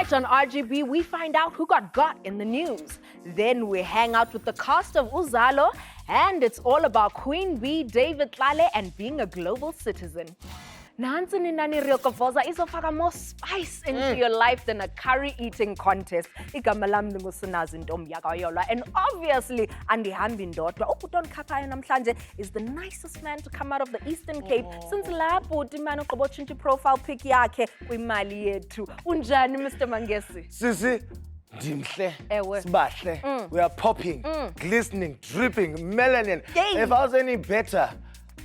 Tonight on RGB, we find out who got in the news. Then we hang out with the cast of Uzalo, and it's all about Queen Bee, David Tlale, and being a global citizen. Nansi Nani Riokovoza izofaka more spice into your life than a curry eating contest. Igama lami nguSinazi Ntombi yakwaYolwa, and obviously andihambi ndodwa. Ubuton Khaphayo namhlanje is the nicest man to come out of the Eastern Cape since lapho utimano qobotshintsha profile pic yakhe kwimali yethu. Unjani Mr. Mangesi? Sisi Dimhle, Ewe. Sbahle, we are popping, glistening, dripping, melanin. Yay. If I was any better,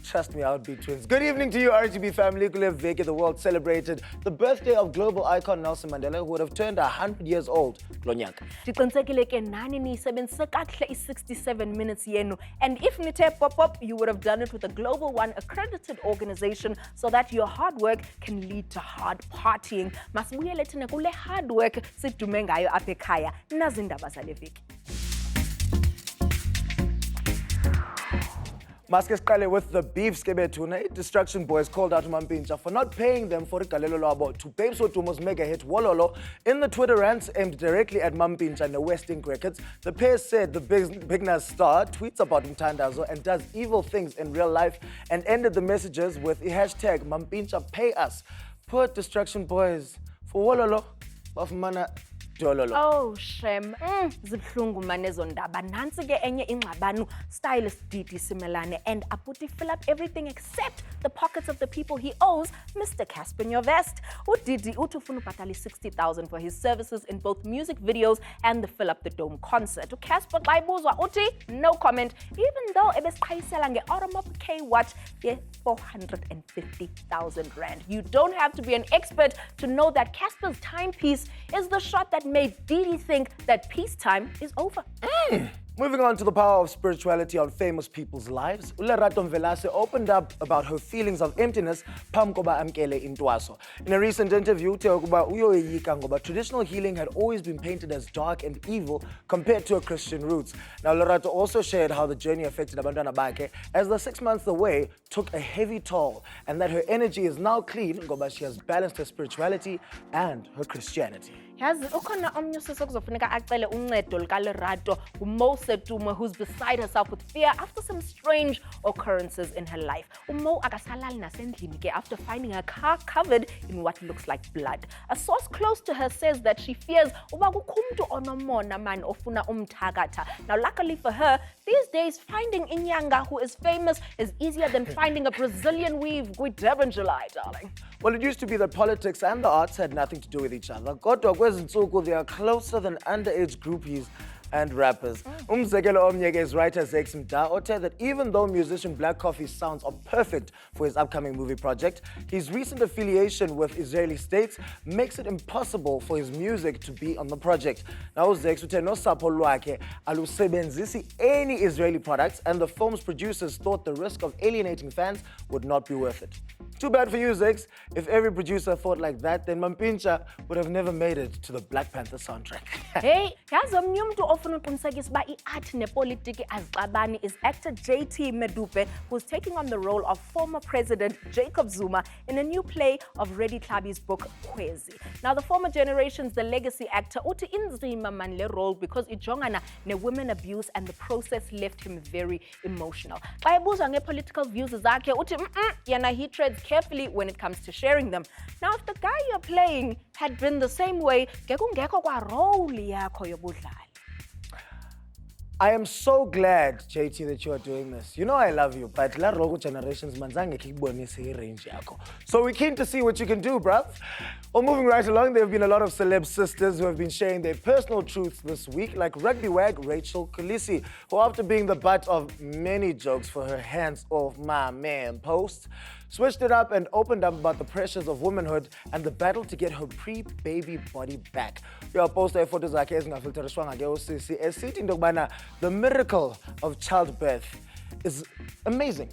trust me, I would be twins. Good evening to you, RGB family. Kule veki, the world celebrated the birthday of global icon Nelson Mandela, who would have turned 100 years old. Glonyaka. Ndiqinisekile ke nani niyisebenzise kahle i-67 minutes yenu. And if nithe pop, you would have done it with a Global One accredited organization so that your hard work can lead to hard partying. Masibuyele thina kule hard work sidume ngayo apha ekhaya. Nazi indaba zale veki. Maske siqale with the beef skebethuna. Distraction Boys called out Mampintsha for not paying them for igalelo lwabo to Babes Wotumo's mega hit Wololo. In the Twitter rants aimed directly at Mampintsha and the West Ink Records, the pair said the Big Nas star tweets about Mthandazo and does evil things in real life, and ended the messages with the hashtag Mampintsha pay us. Poor Distraction Boys for Wololo bafumana dololo. Oh, shem. Zibhlungu manezo ndaba. Nansi ke enye ingxabano stylist Didi Simelane, and Aputi fill up everything except the pockets of the people he owes, Mr. Casper Nyovest. Udidi utufuna ubhatala 60,000 for his services in both music videos and the Fill Up the Dome concert. Casper xa ibuzwa uthi no comment, even though ebesiqhayisela nge-Automop K watch ye 450,000 rand. You don't have to be an expert to know that Casper's timepiece is the shot that made Didi think that peacetime is over. Moving on to the power of spirituality on famous people's lives, Ulerato Mvelase opened up about her feelings of emptiness phambi koba amkele intwaso. In a recent interview, uthe ukuba uyoyika ngoba traditional healing had always been painted as dark and evil compared to her Christian roots. Now, Lerato also shared how the journey affected abantwana bakhe as the 6 months away took a heavy toll, and that her energy is now clean ngoba she has balanced her spirituality and her Christianity. Yazi ukhona omnye usisi okuzofuneka acele uncedo likaLerato, uMo Setuma, who's beside herself with fear after some strange occurrences in her life. Umo akasalali nasendlini ke after finding her car covered in what looks like blood. A source close to her says that she fears uba kukho umuntu onomona man ofuna umthakatha. Now luckily for her, these days finding inyanga who is famous is easier than finding a Brazilian weave with Durban July, darling. Well, it used to be that politics and the arts had nothing to do with each other. Kodwa kwezi ntsuku, they are closer than underage groupies and rappers. Umzekelo omnye is writer Zex Mda ote that even though musician Black Coffee sounds are perfect for his upcoming movie project, his recent affiliation with Israeli states makes it impossible for his music to be on the project. Now Zex ute nosapho lwakhe alusebenzisi any Israeli products, and the film's producers thought the risk of alienating fans would not be worth it. Too bad for you, Zex. If every producer thought like that, then Mampintsha would have never made it to the Black Panther soundtrack. Hey, yazi omnye umuntu ofuna uqinisekisa uba i-art nepolitiki azixabani is actor JT Medupe, who's taking on the role of former President Jacob Zuma in a new play of Reddy Tlabi's book, Kwezi. Now, the former generation's The Legacy actor uthi inzima man le role because ijongana ne-women abuse, and the process left him very emotional. Xa ebuzwa nge-political views zakhe uthi yena he treads carefully when it comes to sharing them. Now, if the guy you're playing had been the same way, ngekungekho kwa role yakho yobudlali. I am so glad, JT, that you are doing this. You know I love you, but la rogo generations manzange kikubonise range yako. So we're keen to see what you can do, bruv. Well, moving right along, there have been a lot of celeb sisters who have been sharing their personal truths this week, like rugby wag Rachel Khaleesi, who, after being the butt of many jokes for her hands off my man post, switched it up and opened up about the pressures of womanhood and the battle to get her pre-baby body back. Your poster photos zakhe ezingafilterishwanga ke usisi esithi into yokubana the miracle of childbirth is amazing,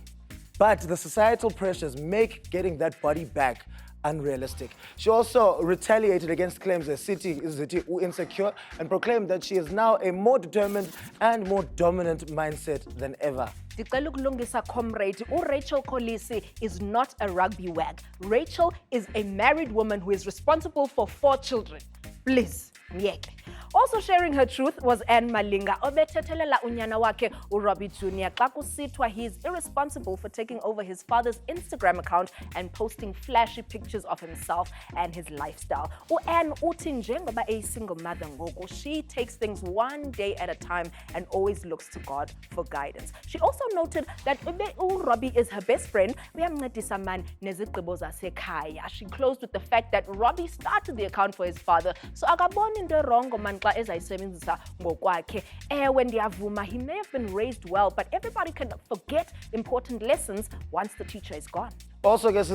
but the societal pressures make getting that body back unrealistic. She also retaliated against claims that City is insecure and proclaimed that she is now a more determined and more dominant mindset than ever. Ndicela ukulungisa comrade, Rachel Khaleesi is not a rugby wag. Rachel is a married woman who is responsible for 4 children. Please, myeke. Also sharing her truth was Anne Malinga, obethethelela unyana wakhe uRobbie Jr. xa kusithwa he's irresponsible for taking over his father's Instagram account and posting flashy pictures of himself and his lifestyle. UAnne uthi njengoba single mother ngoku, she takes things one day at a time and always looks to God for guidance. She also noted that uRobbie is her best friend. Uyamncedisa man nezigqibo zasekhaya. She closed with the fact that Robbie started the account for his father, so akaboni into rongo man xa ezayisebenzisa ngokwakhe. Ewe ndiyavuma, he may have been raised well, but everybody can forget important lessons once the teacher is gone. Also, guess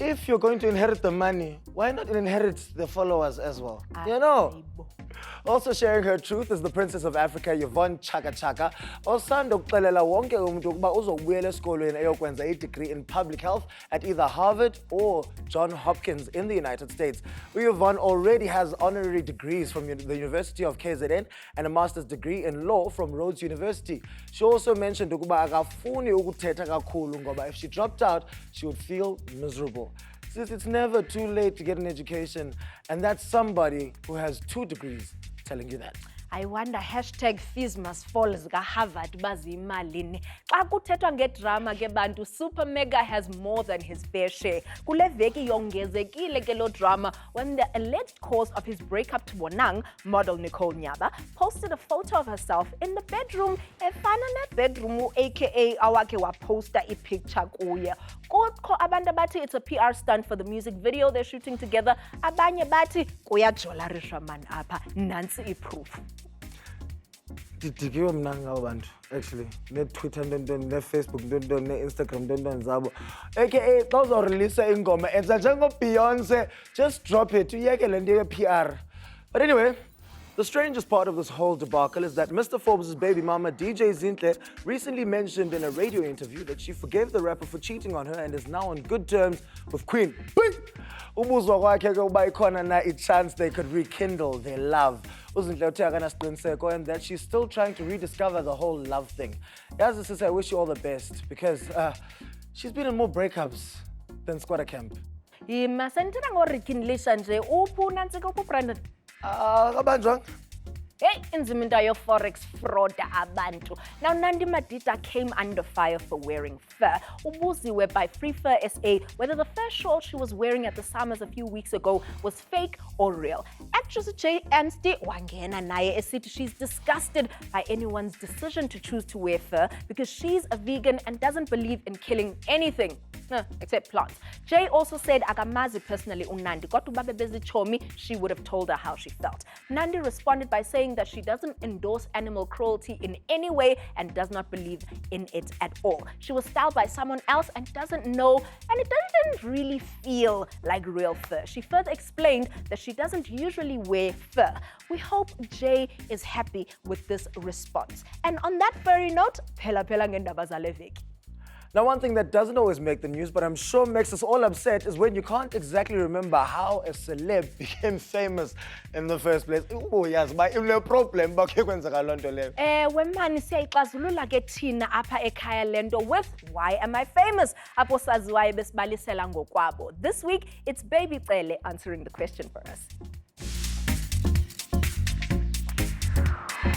if you're going to inherit the money, why not inherit the followers as well? You know? Also sharing her truth is the Princess of Africa, Yvonne Chaka Chaka. Osanda ukuxelela wonke umuntu ukuba uzokubuyela esikolweni eyokwenza a-degree in public health at either Harvard or Johns Hopkins in the United States. Yvonne already has honorary degrees from the University of KZN and a master's degree in law from Rhodes University. She also mentioned ukuba akafuni ukuthetha kakhulu ngoba if she dropped out, she would feel miserable. Since it's never too late to get an education, and that's somebody who has 2 degrees telling you that. I wonder #fees must fall zika Harvard bazimalini. Xa kuthethwa ngedrama ke bantu, Super Mega has more than his fair share. Kule veki yongezekile ke lo drama when the alleged cause of his breakup to Bonang, model Nicole Nyaba, posted a photo of herself in the bedroom, efana bedroom aka awake wa poster a picture kuye. Kodwa abantu bathi it's a PR stunt for the music video they're shooting together. Abanye bathi kuyajolarisha man apha, nansi i-proof. Ndidikiwe mna ngabo bantu actually ne-Twitter ne-Facebook ne-Instagram zabo aka xa uzawureleasa ingoma enza njengo-Beyonce, just drop it uyeke le nto ye-PR. But anyway, the strangest part of this whole debacle is that Mr. Forbes' baby mama, DJ Zandie, recently mentioned in a radio interview that she forgave the rapper for cheating on her and is now on good terms with Queen. Ubuzwa kwakhe ke uba ikhona na i-chance they could rekindle their love. Uzindle uthe akanasiqiniseko and that she's still trying to rediscover the whole love thing. Yazi sis, I wish you all the best because she's been in more breakups than squatter camp. Masentira ngorikindlisha nje uphu nantsika uphu Brandon. Kabanjwang? Hey, inzimenta yo forex fraud abantu. Now Nandi Madita came under fire for wearing fur. Ubuziwe by Free Fur SA whether the fur shawl she was wearing at the Summers a few weeks ago was fake or real. Actress Jay Anstey wangena naye esithi she's disgusted by anyone's decision to choose to wear fur because she's a vegan and doesn't believe in killing anything. Except plants. Jay also said akamazi personally uNandi kodwa babe bezichomi, she would have told her how she felt. Nandi responded by saying that she doesn't endorse animal cruelty in any way and does not believe in it at all. She was styled by someone else and doesn't know, and it didn't really feel like real fur. She further explained that she doesn't usually wear fur. We hope Jay is happy with this response. And on that furry note, phela ngendaba zale veki. Now, one thing that doesn't always make the news, but I'm sure makes us all upset, is when you can't exactly remember how a celeb became famous in the first place. Oh, yes, but no problem. Wemani siyayixazulula ke thina apha ekhaya lento with Why Am I Famous? Apho saziwayo besibalisela ngokwabo. This week, it's Baby Cele answering the question for us.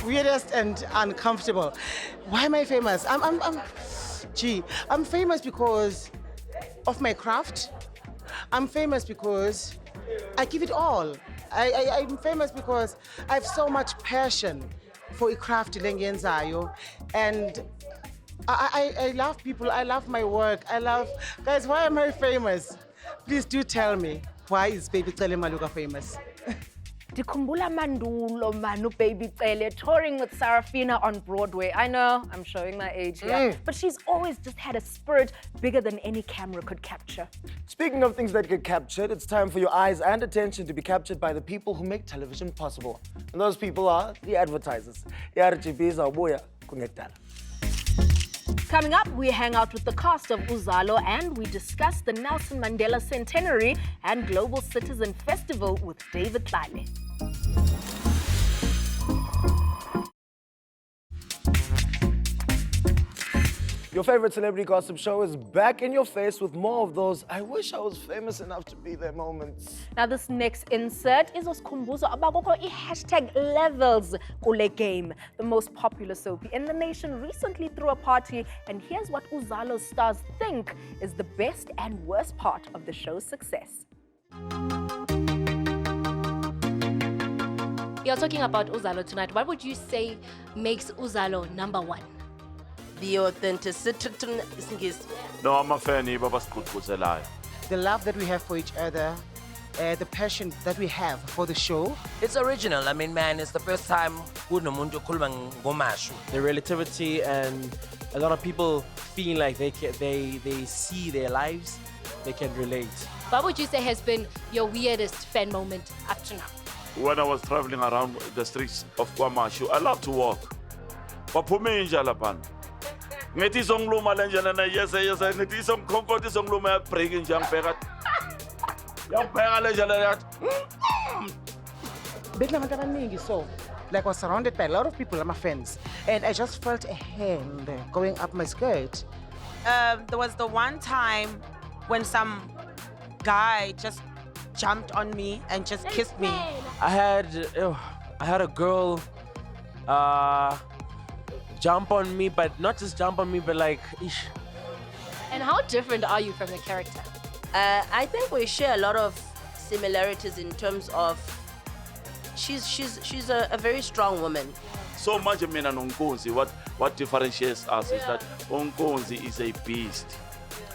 Weirdest and uncomfortable. Why am I famous? I'm famous because of my craft. I'm famous because I give it all. I'm famous because I have so much passion for craft lengenzayo, and I love people. I love my work. Guys, why am I famous? Please do tell me, why is Baby Cele Maluka famous? Ndikhumbula mandulo manu Baby Cele touring with Sarafina on Broadway. I know, I'm showing my age here, but she's always just had a spirit bigger than any camera could capture. Speaking of things that get captured, it's time for your eyes and attention to be captured by the people who make television possible. And those people are the advertisers. RGB zawubuya kungekudala. Coming up, we hang out with the cast of Uzalo and we discuss the Nelson Mandela Centenary and Global Citizen Festival with David Tlale. Your favorite celebrity gossip show is back in your face with more of those I wish I was famous enough to be there moments. Now this next insert is osikhumbuzo abakho hashtag levels kule game. The most popular soapy in the nation recently threw a party, and here's what Uzalo stars think is the best and worst part of the show's success. You're talking about Uzalo tonight. What would you say makes Uzalo number one? The authenticity. No, I'm a fan of Baba. The love that we have for each other, the passion that we have for the show. It's original. I mean, man, it's the first time kunomuntu okhuluma ngomashu. The relativity, and a lot of people feel like they see their lives, they can relate. What would you say has been your weirdest fan moment up to now? When I was traveling around the streets of Kwamashu, I love to walk. Waphume injala pan. Ngithi songluma lenjana na yes ngithi somcomfort songluma break njang pheka. Yapheka lenjana yathi. So, like, I was surrounded by a lot of people, my fans, and I just felt a hand going up my skirt. There was the one time when some guy just jumped on me and just kissed me. I had a girl jump on me, but not just jump on me, but like, ish. And how different are you from the character? I think we share a lot of similarities in terms of she's a very strong woman. So much of mina noNkosi, what differentiates us is that uNkosi is a beast,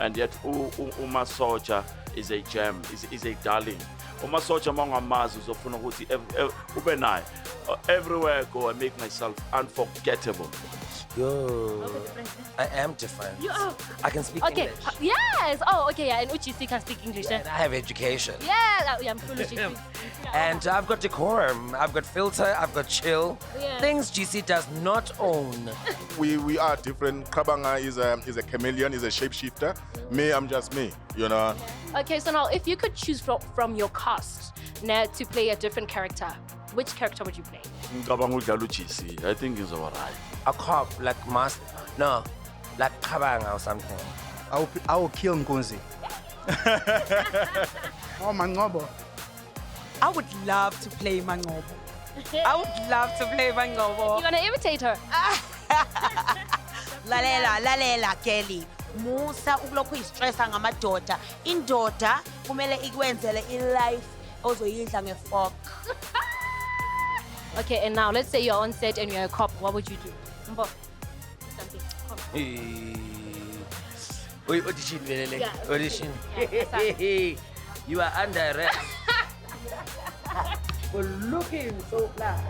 and yet uMasocha is a gem, is a darling. uMasocha mangamazi uzofuna ukuthi ube naye. Everywhere I go, I make myself unforgettable. Yo, I am different. You are. I can speak Okay. English. Yes. Oh, okay. Yeah. And UGC can speak English. And I have education. Yeah. I'm foolish. And I've got decorum, I've got filter, I've got chill. Yeah. Things GC does not own. We are different. Kabanga is a chameleon, is a shapeshifter. Me, I'm just me, you know. Okay. So now, if you could choose from your cast now to play a different character, which character would you play? Ngicabanga udlala uGC. I think he's alright. A cop, like no, like Kabanga or something. I will kill Nkunzi. Oh, Mangobo. I would love to play Mangobo. I would love to play Mangobo. You wanna imitate her? Lalela Kelly. Musa ukulokhu istressa ngamadoda. Indoda kumele ikwenzele ilife ozoyidla ngefork. Okay. And now, let's say you're on set and you're a cop. What would you do? Mbo, something. Come. Wait, audition, Velele. Yeah. Audition. Yeah, You are under arrest. For looking so flat.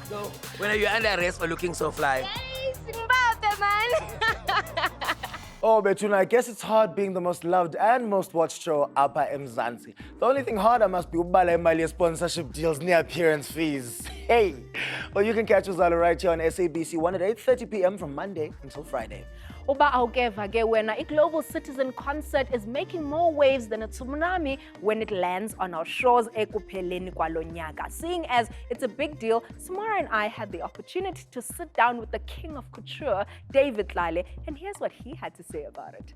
So, when are you under arrest for looking so fly? Oh, Betuna, I guess it's hard being the most loved and most watched show Upper Mzansi. The only thing harder must be ubala imali sponsorship deals near appearance fees. Hey! Well, you can catch Uzalo right here on SABC 1 at 8:30 p.m. from Monday until Friday. Uba awukeva ke wena, a global citizen concert is making more waves than a tsunami when it lands on our shores ekupheleni kwalo nyaka. Seeing as it's a big deal, Samara and I had the opportunity to sit down with the king of couture, David Tlale, and here's what he had to say about it.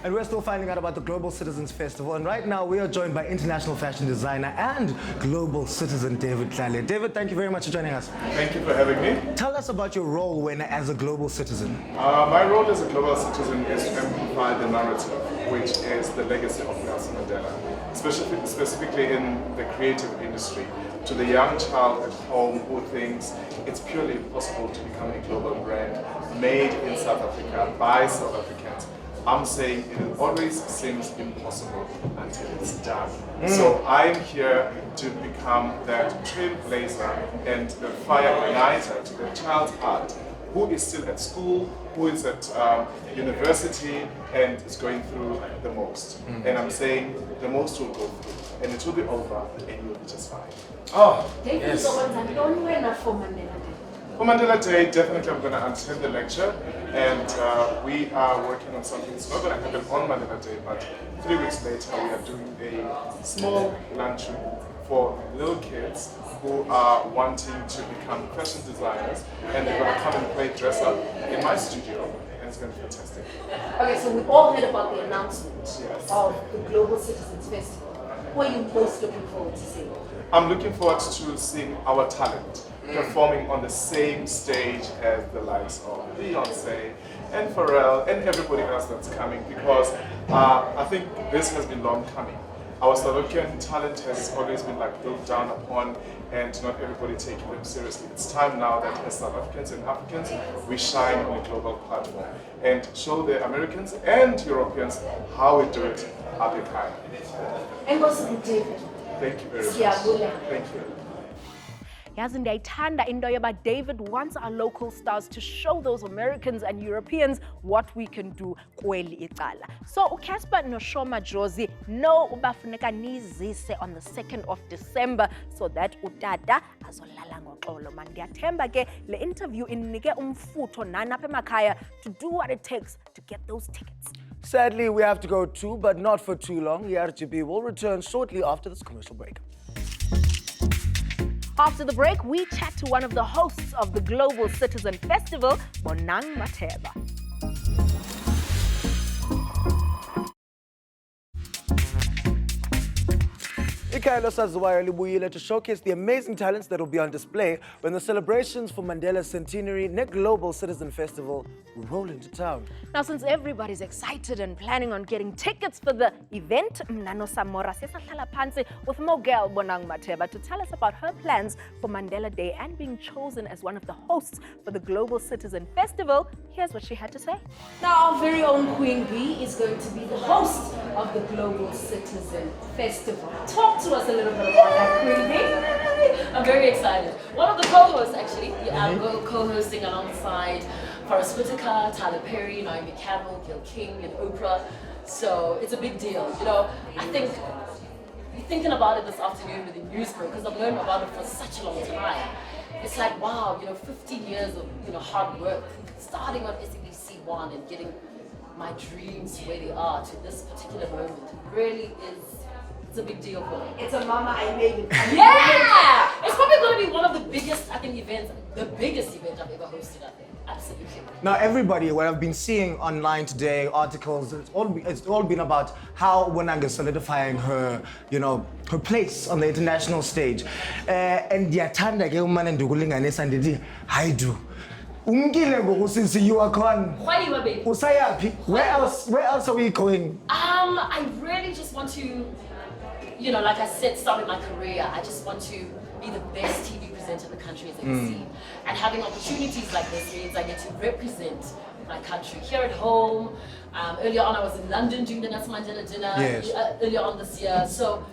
And we're still finding out about the Global Citizens Festival. And right now, we are joined by international fashion designer and global citizen David Tlale. David, thank you very much for joining us. Thank you for having me. Tell us about your role when as a global citizen. My role as a global citizen is to amplify the narrative, which is the legacy of Nelson Mandela, specifically in the creative industry, to the young child at home who thinks it's purely impossible to become a global brand made in South Africa by South Africans. I'm saying it always seems impossible until it's done. So I'm here to become that trailblazer and the fire igniter to the child's heart who is still at school, who is at university and is going through the most. And I'm saying the most will go through and it will be over and you'll be just fine. Oh, Yes. For Mandela Day, definitely I'm going to attend the lecture, and we are working on something. It's not going to happen on Mandela Day, but 3 weeks later we are doing a small luncheon for little kids who are wanting to become fashion designers, and they're going to come and play dress up in my studio, and it's going to be fantastic. Okay, so we've all heard about the announcement Yes. of the Global Citizens Festival. Who are you most looking forward to seeing? I'm looking forward to seeing our talent performing on the same stage as the likes of Beyonce and Pharrell and everybody else that's coming, because I think this has been long coming. Our South African talent has always been like looked down upon, and not everybody taking them seriously. It's time now that as South Africans and Africans, we shine on a global platform and show the Americans and Europeans how we do it up in high. And what's the David? Thank you very much. Siyabonga. Thank you. Yazi ndiyayithanda into yoba David wants our local stars to show those Americans and Europeans what we can do kweli icala. So uCasper noShoma Jozi no ubafuneka nizise on the 2nd of December so that utata azolala ngoxolo. Man ndiyathemba ke le interview inike umfutho nani apha emakhaya to do what it takes to get those tickets. Sadly, we have to go too, but not for too long. The RGB will return shortly after this commercial break. After the break, we chat to one of the hosts of the Global Citizen Festival, Bonang Mateba. Ikhaya Saziwayo libuyile to showcase the amazing talents that will be on display when the celebrations for Mandela's centenary ne Global Citizen Festival roll into town. Now, since everybody's excited and planning on getting tickets for the event, Mnano Samora sesahlala phansi with Mogel Bonang Mateba to tell us about her plans for Mandela Day and being chosen as one of the hosts for the Global Citizen Festival. Here's what she had to say. Now, our very own Queen Bee is going to be the host of the Global Citizen Festival. Talk to us a little bit about that, Queen Bee. I'm very excited. One of the co-hosts, actually. I'm co-hosting alongside Forrest Whitaker, Tyler Perry, Naomi Campbell, Gil King, and Oprah. So it's a big deal. You know, I think thinking about it this afternoon with the news broke, because I've learned about it for such a long time. It's like, wow, you know, 15 years of, you know, hard work, starting on SABC One and getting my dreams where they are to this particular moment really is, it's a big deal for me. It's a mama, I made it. Yeah! It's probably going to be one of the biggest, I think, events, the biggest event I've ever hosted, I think. Absolutely. Now, everybody, what I've been seeing online today, articles, it's all been about how Bonang is solidifying her, you know, her place on the international stage. And ndiyathanda ke umane ndikulinganisa ndithi hayi do. Umkile ngokusisi you are gone. Khwaliwa baby. Usayaphi? Where else are we going? I really just want to, you know, like I said, starting my career, I just want to be the best TV presenter the country has ever seen. And having opportunities like this means I get to represent my country here at home. Earlier on, I was in London doing the Nelson Mandela dinner earlier on this year. So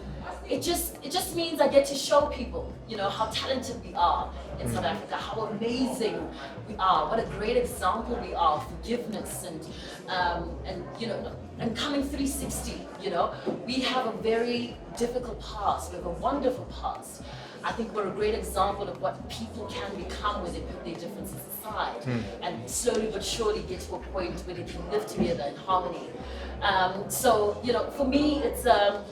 it just means I get to show people, you know, how talented we are in South Africa, how amazing we are, what a great example we are of forgiveness and you know, and coming 360. You know, we have a very difficult past. We have a wonderful past. I think we're a great example of what people can become when they put their differences aside and slowly but surely get to a point where they can live together in harmony. So, you know, for me, it's a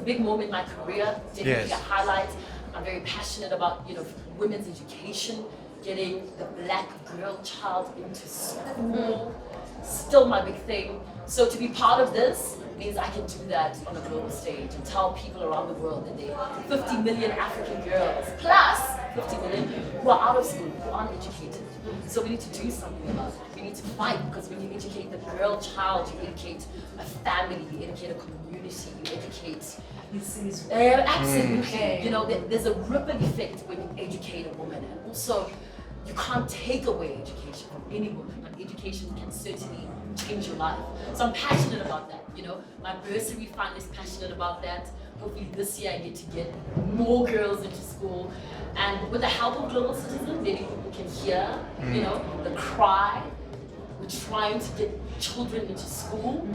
big moment in my career, definitely a highlight. I'm very passionate about, you know, women's education, getting the black girl child into school, still my big thing. So to be part of this means I can do that on a global stage and tell people around the world that there are 50 million African girls, plus 50 million who are out of school, who aren't educated. So we need to do something about it. We need to fight, because when you educate the girl child, you educate a family, you educate a community, you educate... absolutely. You know, there's a ripple effect when you educate a woman. And also, you can't take away education from any woman, but education can certainly change your life. So I'm passionate about that, you know. My bursary fund is passionate about that. Hopefully this year I get to get more girls into school. And with the help of Global Citizen, maybe people can hear, you know, the cry. We're trying to get children into school.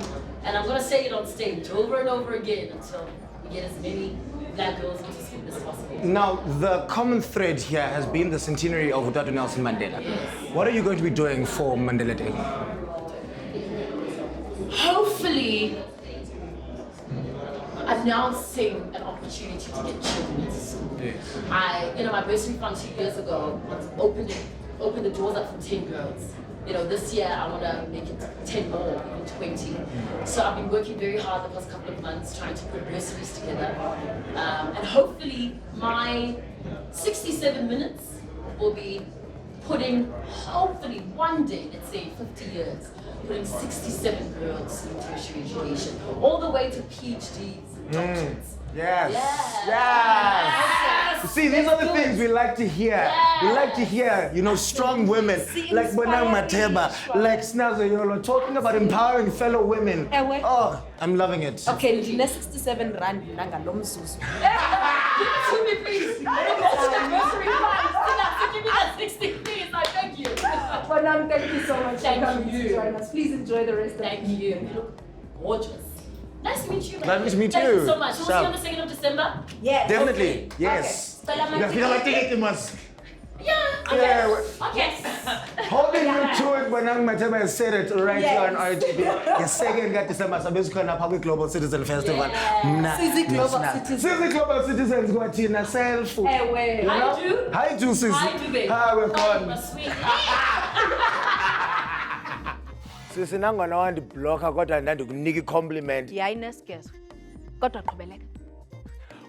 And I'm gonna say it on stage over and over again until we get as many black girls into school as possible. Now, the common thread here has been the centenary of Utata Nelson Mandela. Yes. What are you going to be doing for Mandela Day? Hopefully, announcing an opportunity to get children into school. My bursary fund 2 years ago opened the doors up for 10 girls. This year I want to make it 10 more, even 20. So I've been working very hard the past couple of months trying to put bursaries together. And hopefully my 67 minutes will be putting, hopefully one day, let's say 50 years, putting 67 girls through tertiary education, all the way to PhDs and doctorates. Yes. You see, these are the things we like to hear. We like to hear, strong women like Bonang Mateba, like Snazo Yolo, talking about empowering fellow women. Oh, I'm loving it. Okay, the 67 rand nanga lomzuzu. Give it to me, please. I don't go to the grocery fund. Give me that 60, please. I beg you. Bonang, thank you so much. Thank for coming you. to join us. Please enjoy the rest of Thank you. You look gorgeous. Nice to meet you. Nice to meet Thank you. you so much. We'll see you on the 2nd of December. Yes. Definitely, Okay. yes. Okay. Stella, my Yeah, Okay. holding you to it, Bonang Mateba has said it right here on RGB. The 2nd of December, so basically on a Public Global Citizen Festival. Sisi Global Citizen. Sisi Global Citizens, go to yourself. Hi, do, Sisi. Hi, do, babe. Hi, we're Oh, gone. my sweet. Sisi nangona wandibloka kodwa ndandikunika compliment. Yayinesikezo. Kodwa qhubeleka.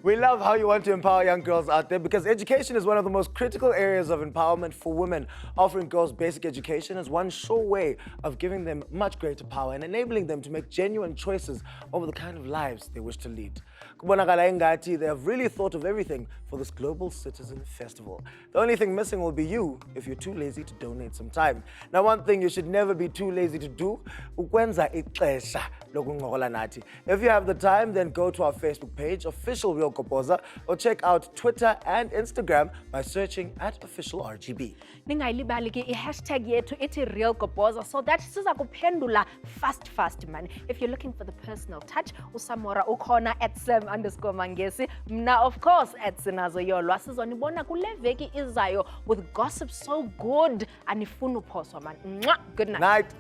We love how you want to empower young girls out there because education is one of the most critical areas of empowerment for women. Offering girls basic education is one sure way of giving them much greater power and enabling them to make genuine choices over the kind of lives they wish to lead. Kubonakala ingati, they have really thought of everything for this Global Citizen Festival. The only thing missing will be you if you're too lazy to donate some time. Now, one thing you should never be too lazy to do, ukwenza ixesha lokuncokola nathi. If you have the time, then go to our Facebook page, Official Real Kopoza, or check out Twitter and Instagram by searching at Official RGB. Ningayilibali ke i-hashtag yethu ithi Real Kopoza so that siza kuphendula fast man. If you're looking for the personal touch, uSamora ukhona at Sam_Mangesi. Mna of course at Sinazo Yolwa. Sizonibona kule veki izayo with gossip so good. Anifunu phoswa man. Mwah! Good night. Night.